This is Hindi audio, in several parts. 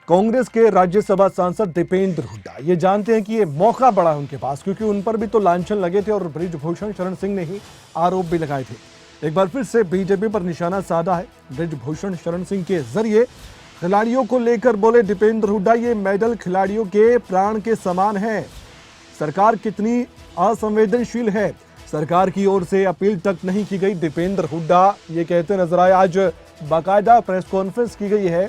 कांग्रेस के राज्यसभा सांसद दीपेंद्र हुड्डा ये जानते हैं कि ये मौका बड़ा है उनके पास, क्योंकि उन पर भी तो लांछन लगे थे और बृजभूषण शरण सिंह ने ही आरोप भी लगाए थे। एक बार फिर से बीजेपी पर निशाना साधा है बृजभूषण शरण सिंह के जरिए। खिलाड़ियों को लेकर बोले दीपेंद्र हुड्डा, ये मेडल खिलाड़ियों के प्राण के समान है। सरकार कितनी असंवेदनशील है, सरकार की ओर से अपील तक नहीं की गई। दीपेंद्र हुड्डा ये कहते नजर आए। आज बाकायदा प्रेस कॉन्फ्रेंस की गई है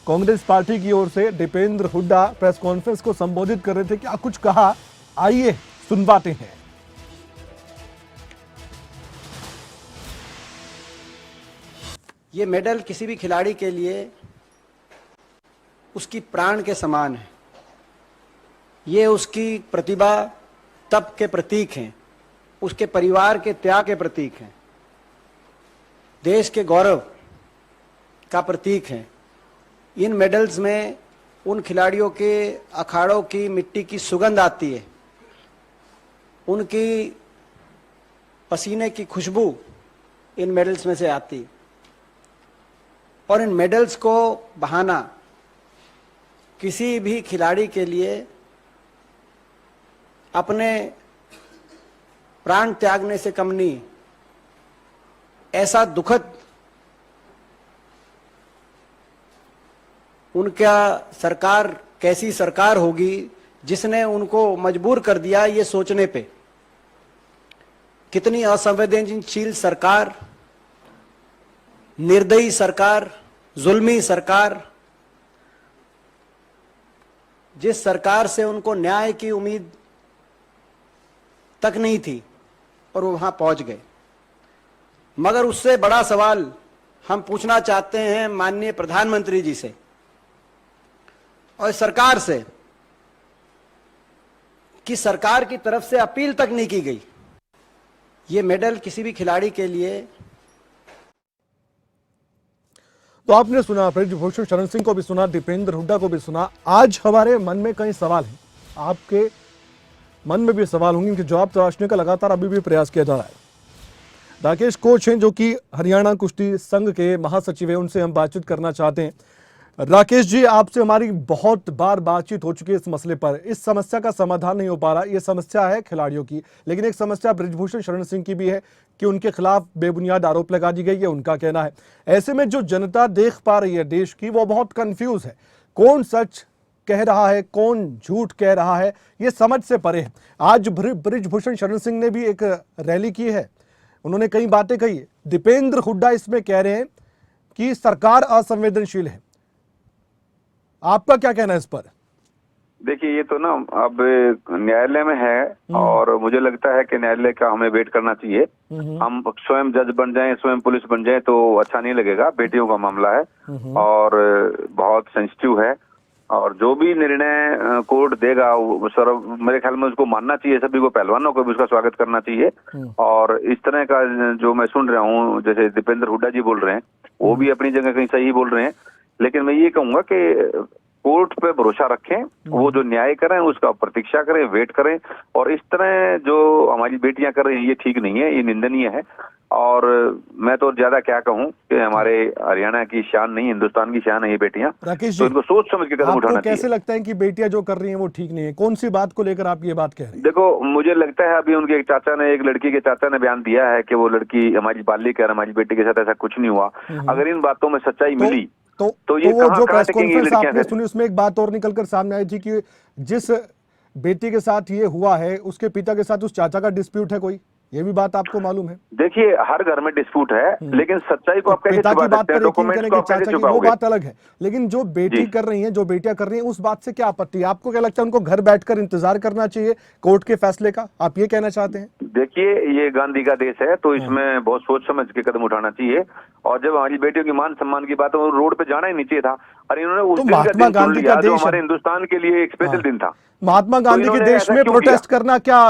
कांग्रेस पार्टी की ओर से। दीपेंद्र हुड्डा प्रेस कॉन्फ्रेंस को संबोधित कर रहे थे, क्या कुछ कहा आइए सुनवाते हैं। ये मेडल किसी भी खिलाड़ी के लिए उसकी प्राण के समान है। ये उसकी प्रतिभा तप के प्रतीक हैं, उसके परिवार के त्याग के प्रतीक हैं, देश के गौरव का प्रतीक हैं। इन मेडल्स में उन खिलाड़ियों के अखाड़ों की मिट्टी की सुगंध आती है, उनकी पसीने की खुशबू इन मेडल्स में से आती है। और इन मेडल्स को बहाना किसी भी खिलाड़ी के लिए अपने प्राण त्यागने से कम नहीं। ऐसा दुखद उनका सरकार कैसी सरकार होगी जिसने उनको मजबूर कर दिया ये सोचने पे। कितनी असंवेदनशील सरकार, निर्दयी सरकार, जुल्मी सरकार, जिस सरकार से उनको न्याय की उम्मीद तक नहीं थी और वो वहां पहुंच गए। मगर उससे बड़ा सवाल हम पूछना चाहते हैं माननीय प्रधानमंत्री जी से और सरकार से कि सरकार की तरफ से अपील तक नहीं की गई। ये मेडल किसी भी खिलाड़ी के लिए। तो आपने सुना बृजभूषण शरण सिंह को भी सुना, दीपेंद्र हुड्डा को भी सुना। आज हमारे मन में कई सवाल हैं, आपके मन में भी सवाल होंगे कि जवाब तलाशने का लगातार अभी भी प्रयास किया जा रहा है। राकेश कोच हैं जो कि हरियाणा कुश्ती संघ के महासचिव हैं, उनसे हम बातचीत करना चाहते हैं। राकेश जी, आपसे हमारी बहुत बार बातचीत हो चुकी है इस मसले पर। इस समस्या का समाधान नहीं हो पा रहा। ये समस्या है खिलाड़ियों की, लेकिन एक समस्या बृजभूषण शरण सिंह की भी है कि उनके खिलाफ बेबुनियाद आरोप लगा दी गई है, उनका कहना है। ऐसे में जो जनता देख पा रही है देश की, वो बहुत कंफ्यूज है। कौन सच कह रहा है, कौन झूठ कह रहा है, ये समझ से परे है। आज बृजभूषण शरण सिंह ने भी एक रैली की है, उन्होंने कई बातें कही। दीपेंद्र हुड्डा इसमें कह रहे हैं कि सरकार असंवेदनशील है। आपका क्या कहना है इस पर? देखिए, ये तो ना अब न्यायालय में है और मुझे लगता है कि न्यायालय का हमें वेट करना चाहिए। हम स्वयं जज बन जाएं, स्वयं पुलिस बन जाएं तो अच्छा नहीं लगेगा। बेटियों का मामला है और बहुत सेंसिटिव है और जो भी निर्णय कोर्ट देगा सर, मेरे ख्याल में उसको मानना चाहिए। सभी को, पहलवानों को भी उसका स्वागत करना चाहिए। और इस तरह का जो मैं सुन रहा हूँ, जैसे दीपेंद्र हुड्डा जी बोल रहे हैं, वो भी अपनी जगह कहीं सही बोल रहे हैं। लेकिन मैं ये कहूंगा कि कोर्ट पे भरोसा रखें, वो जो न्याय करें उसका प्रतीक्षा करें, वेट करें। और इस तरह जो हमारी बेटियां कर रही हैं ये ठीक नहीं है, ये निंदनीय है। और मैं तो ज्यादा क्या कहूं कि हमारे हरियाणा की शान नहीं, हिंदुस्तान की शान है ये बेटियां। राकेश तो जी, इनको सोच समझ के कदम उठाना चाहिए। कैसे लगता है कि बेटियां जो कर रही हैं वो ठीक नहीं है? कौन सी बात को लेकर आप ये बात कह रहे हैं? देखो, मुझे लगता है अभी उनके एक चाचा ने, एक लड़की के चाचा ने बयान दिया है कि वो लड़की हमारी बालिक है, हमारी बेटी के साथ ऐसा कुछ नहीं हुआ। अगर इन बातों में सच्चाई मिली तो ये वो कहां जो प्रेस टिकेंगी कॉन्फ्रेंस आपने लड़कियां? सुनी उसमें एक बात और निकलकर सामने आई थी कि जिस बेटी के साथ ये हुआ है उसके पिता के साथ उस चाचा का डिस्प्यूट है कोई, ये भी बात आपको मालूम है? देखिए, हर घर में डिस्प्यूट है, लेकिन सच्चाई को आप कैसे पिता की छुपा बात सकते पर हैं? यकीन डॉक्यूमेंट्स करें को कि आप कैसे चाचा की वो छुपाओगे? बात अलग है, लेकिन जो बेटी कर रही हैं, जो बेटियां कर रही हैं, उस बात से क्या आपत्ति है? आपको क्या लगता है उनको घर बैठकर इंतजार करना चाहिए कोर्ट के फैसले का? आप ये कहना चाहते हैं? देखिए, ये गांधी का देश है तो इसमें बहुत सोच समझ के कदम उठाना चाहिए। और जब हमारी बेटियों की मान सम्मान की बात है, रोड पे जाना ही नहीं चाहिए था। और इन्होंने उस दिन का महात्मा दिन चुन गांधी लिया का जो देश हमारे हिंदुस्तान के लिए एक स्पेशल दिन था। महात्मा गांधी के देश में प्रोटेस्ट करना क्या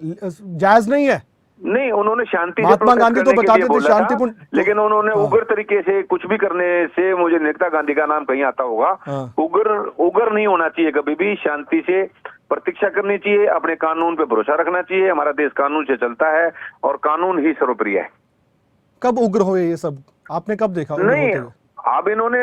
जायज नहीं है? नहीं, उन्होंने शांति से महात्मा गांधी तो प्रोटेस्ट करने के बताते लिए थे बोला था, शांतिपूर्ण, लेकिन उन्होंने उग्र तरीके से कुछ भी करने से, मुझे नेता गांधी का नाम कहीं आता होगा। उग्र नहीं होना चाहिए कभी भी, शांति से प्रतीक्षा करनी चाहिए, अपने कानून पे भरोसा रखना चाहिए। हमारा देश कानून से चलता है और कानून ही सर्वोपरि है। कब उग्र हुए ये सब, आपने कब देखा उग्र नहीं, होते हुए? अब इन्होंने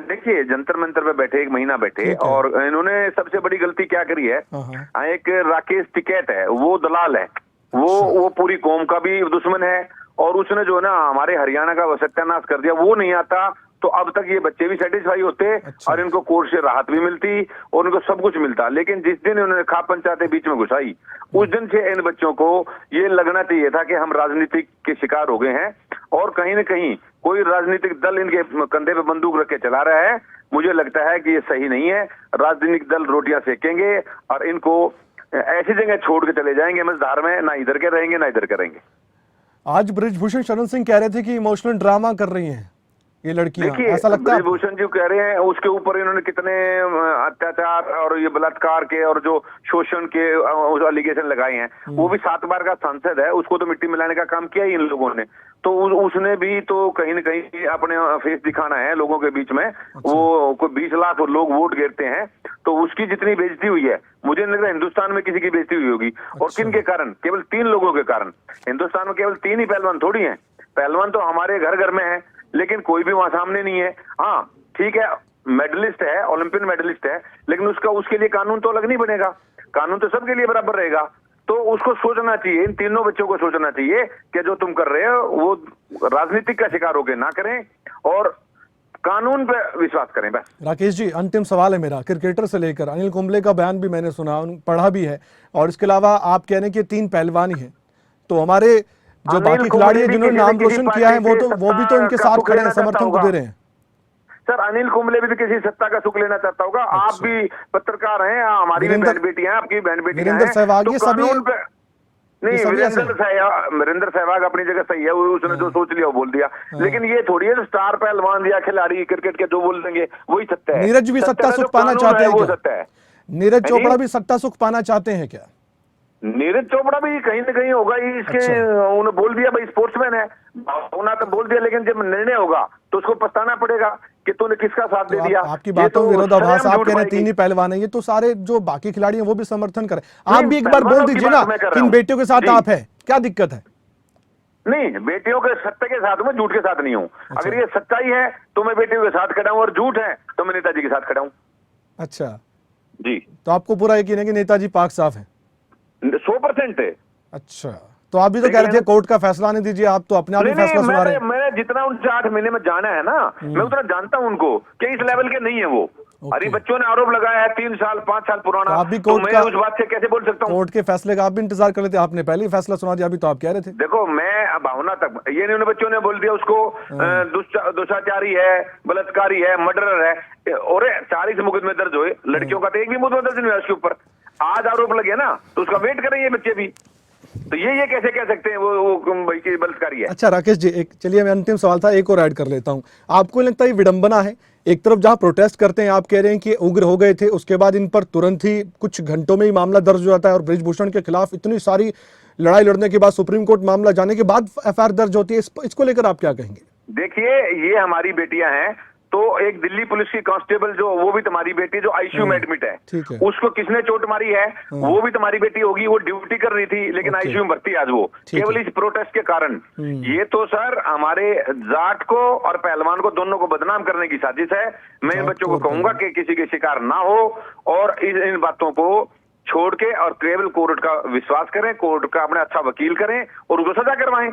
देखिए जंतर मंतर पे बैठे, 1 महीना बैठे, ठीक है। और इन्होंने सबसे बड़ी गलती क्या करी है, हाँ। एक राकेश टिकैत है, वो दलाल है, वो पूरी कौम का भी दुश्मन है, और उसने जो है ना हमारे हरियाणा का सत्यानाश कर दिया। वो नहीं आता तो अब तक ये बच्चे भी सेटिस्फाई होते, अच्छा। और इनको कोर्ट से राहत भी मिलती और उनको सब कुछ मिलता। लेकिन जिस दिन इन्होंने खाप पंचायतें बीच में घुसाई, उस दिन से इन बच्चों को ये लगना चाहिए था कि हम राजनीतिक के शिकार हो गए हैं, और कहीं न कहीं कोई राजनीतिक दल इनके कंधे पे बंदूक रख के चला रहा है। मुझे लगता है कि ये सही नहीं है। राजनीतिक दल रोटियां सेकेंगे और इनको ऐसी जगह छोड़ के चले जाएंगे मझधार में, ना इधर के रहेंगे ना इधर के रहेंगे। आज बृजभूषण शरण सिंह कह रहे थे कि इमोशनल ड्रामा कर रही हैं ये लड़कियां, देखिए, ऐसा लगता है आपको? बृजभूषण जी कह रहे हैं, उसके ऊपर इन्होंने कितने अत्याचार और ये बलात्कार के और जो शोषण के एलिगेशन लगाए हैं। वो भी 7 बार का सांसद है, उसको तो मिट्टी मिलाने का काम किया ही इन लोगों ने। तो उसने भी तो कहीं न कहीं अपने फेस दिखाना है लोगों के बीच में। वो कोई 20 लाख लोग वोट गिरते हैं, तो उसकी जितनी बेइज्जती हुई है, मुझे नहीं लगता हिंदुस्तान में किसी की बेइज्जती हुई होगी। और किन के कारण? केवल 3 लोगों के कारण। हिंदुस्तान में केवल 3 ही पहलवान थोड़ी हैं। पहलवान तो हमारे घर घर में है, लेकिन कोई भी वहां सामने नहीं है। हाँ ठीक है, मेडलिस्ट है, ओलंपियन मेडलिस्ट है, लेकिन उसके लिए कानून तो अलग नहीं बनेगा। कानून तो सबके लिए बराबर रहेगा। तो उसको सोचना चाहिए, इन तीनों बच्चों को सोचना चाहिए कि जो तुम कर रहे हो वो राजनीतिक का शिकार होकर ना करें और कानून पे विश्वास करें बस। राकेश जी, अंतिम सवाल है मेरा, क्रिकेटर से लेकर अनिल कुंबले का बयान भी मैंने सुना, पढ़ा भी है, और इसके अलावा आप कह रहे हैं कि 3 पहलवान ही हैं, तो हमारे जो बाकी खिलाड़ी हैं जिन्होंने नाम रोशन किया है वो भी तो उनके साथ खड़े हैं, समर्थन तो दे रहे हैं। सर अनिल कुंबले भी तो किसी सत्ता का सुख लेना चाहता होगा। आप भी पत्रकार हैं, हमारी भी बहन बेटी हैं, आपकी बहन बेटी हैं। वीरेंद्र सहवाग, ये सभी नहीं, वीरेंद्र सहवाग अपनी जगह सही है, उसने जो सोच लिया वो बोल दिया। लेकिन ये थोड़ी है जो स्टार पहलवान या खिलाड़ी क्रिकेट के जो बोल देंगे वही सत्ता है। नीरज भी सत्ता सुख पाना चाहते हैं वो क्या? सत्ता है। नीरज चोपड़ा भी सत्ता सुख पाना चाहते हैं क्या? नीरज चोपड़ा भी कहीं ना कहीं होगा ही इसके। उन्होंने बोल दिया भाई स्पोर्ट्समैन है, होना तो बोल दिया, लेकिन जब निर्णय होगा तो उसको पछताना पड़ेगा कि तूने किसका साथ दे दिया। आपकी बातों में विरोधाभास, आप कह रहे हैं 3 ही पहलवान हैं, ये तो सारे जो बाकी खिलाड़ी हैं वो भी समर्थन करें। आप भी एक बार बोल दीजिए ना कि इन बेटियों के साथ आप हैं, क्या दिक्कत है? नहीं, बेटियों के सत्य के साथ, मैं झूठ के साथ नहीं हूँ। अगर ये सच्चाई है तो मैं बेटियों के साथ खड़ा हूँ, और झूठ है तो मैं नेताजी के साथ खड़ा हूँ। अच्छा जी, तो आपको पूरा यकीन है कि नेताजी पाक साफ है? 100% है। अच्छा, तो आप भी तो कह रहे थे कोर्ट का फैसला नहीं दीजिए, आप तो अपने आप ही फैसला सुना रहे हैं। मैंने जितना उनसे 8 महीने में जाना है ना, मैं उतना जानता हूं उनको कि इस लेवल के नहीं है वो। अरे बच्चों ने आरोप लगाया है 3 साल 5 साल पुराना, तो आप भी तो मैं उस बात से कैसे बोल सकता हूँ? कोर्ट के फैसले का आप भी इंतजार कर रहे थे, आपने पहले ही फैसला सुना दिया, अभी तो आप कह रहे थे। देखो मैं भावना तक ये नहीं, बच्चों ने बोल दिया उसको दुष्टाचारी है, बलात्कारी है, मर्डरर है, और 40 मुकदमे दर्ज हुए। लड़कियों का तो एक भी मुकदमा दर्ज नहीं हुआ उसके ऊपर। आज आरोप लगे ना, तो उसका वेट कर रहे हैं बच्चे भी। तो ये कैसे कह सकते हैं वो बलात्कारी है? अच्छा राकेश जी, एक चलिए मैं अंतिम सवाल था, एक और ऐड कर लेता हूं। आपको लगता है ये विडंबना है? एक तरफ जहां प्रोटेस्ट करते हैं आप कह रहे हैं कि उग्र हो गए थे, उसके बाद इन पर तुरंत ही कुछ घंटों में ही मामला दर्ज हो जाता है, और बृजभूषण के खिलाफ इतनी सारी लड़ाई लड़ने के बाद सुप्रीम कोर्ट मामला जाने के बाद एफआईआर दर्ज होती है, इसको लेकर आप क्या कहेंगे? देखिए, ये हमारी बेटियां हैं, तो एक दिल्ली पुलिस की कांस्टेबल जो वो भी तुम्हारी बेटी जो आईसीयू में एडमिट है, उसको किसने चोट मारी है वो भी तुम्हारी बेटी होगी। वो ड्यूटी कर रही थी लेकिन आईसीयू में भर्ती आज वो केवल इस प्रोटेस्ट के कारण। ये तो सर हमारे जाट को और पहलवान को दोनों को बदनाम करने की साजिश है। मैं इन बच्चों को कहूंगा कि किसी के शिकार ना हो और इन बातों को छोड़ के और केवल कोर्ट का विश्वास करें, कोर्ट का अपने अच्छा वकील करें और उसको सजा करवाएं।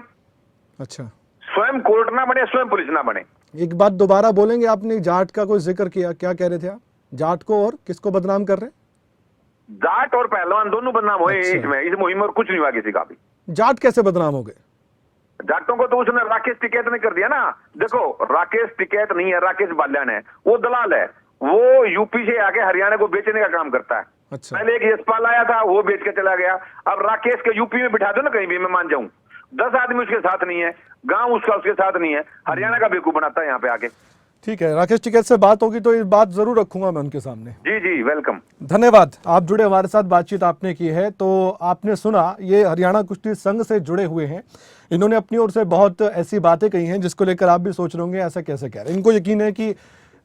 अच्छा, स्वयं कोर्ट ना बने, स्वयं पुलिस ना बने। एक बात दोबारा बोलेंगे, आपने जाट का कोई जिक्र किया, क्या कह रहे थे आप? जाट को और किसको बदनाम कर रहे हैं? जाट और पहलवान दोनों बदनाम हुए इसमें, इस मुहिम में कुछ नहीं हुआ किसी का भी। जाट कैसे बदनाम हो गए? जाटों को तो उसने राकेश टिकैत ने कर दिया ना। देखो, राकेश टिकैत नहीं है, राकेश बाल्यान है, वो दलाल है। वो यूपी से आके हरियाणा को बेचने का काम करता है। अच्छा। पहले एक यशपाल आया था, वो बेच के चला गया। अब राकेश के यूपी में बिठा दो ना कहीं भी, मैं मान जाऊं। 10 आदमी उसके साथ नहीं है, गांव उसका उसके साथ नहीं है, हरियाणा का बेवकूफ बनाता है यहाँ पे आके। ठीक है, राकेश टिकैत से बात होगी तो ये बात जरूर रखूंगा मैं उनके सामने। जी जी, वेलकम, धन्यवाद। आप जुड़े, हमारे साथ बातचीत आपने की है। तो आपने सुना, ये हरियाणा कुश्ती संघ से जुड़े हुए हैं। इन्होंने अपनी ओर से बहुत ऐसी बातें कही हैं जिसको लेकर आप भी सोच रहे होंगे ऐसा कैसे कह रहे हैं। इनको यकीन है कि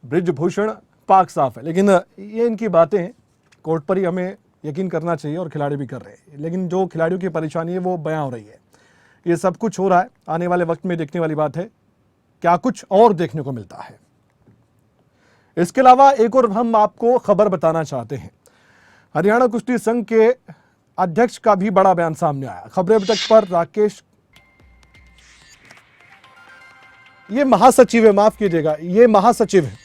बृजभूषण पाक साफ है, लेकिन ये इनकी बातें हैं, कोर्ट पर ही हमें यकीन करना चाहिए और खिलाड़ी भी कर रहे हैं। लेकिन जो खिलाड़ियों की परेशानी है वो बयां हो रही है। ये सब कुछ हो रहा है, आने वाले वक्त में देखने वाली बात है क्या कुछ और देखने को मिलता है। इसके अलावा एक और हम आपको खबर बताना चाहते हैं। हरियाणा कुश्ती संघ के अध्यक्ष का भी बड़ा बयान सामने आया। खबरें अब तक पर राकेश, ये महासचिव है, माफ कीजिएगा, ये महासचिव है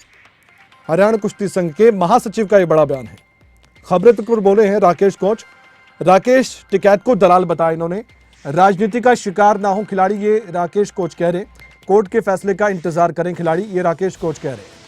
हरियाणा कुश्ती संघ के महासचिव का ये बड़ा बयान है। खबरें तक पर बोले हैं राकेश कोच। राकेश टिकैत को दलाल बताया इन्होंने। राजनीति का शिकार ना हो खिलाड़ी, ये राकेश कोच कह रहे। कोर्ट के फैसले का इंतजार करें खिलाड़ी, ये राकेश कोच कह रहे हैं।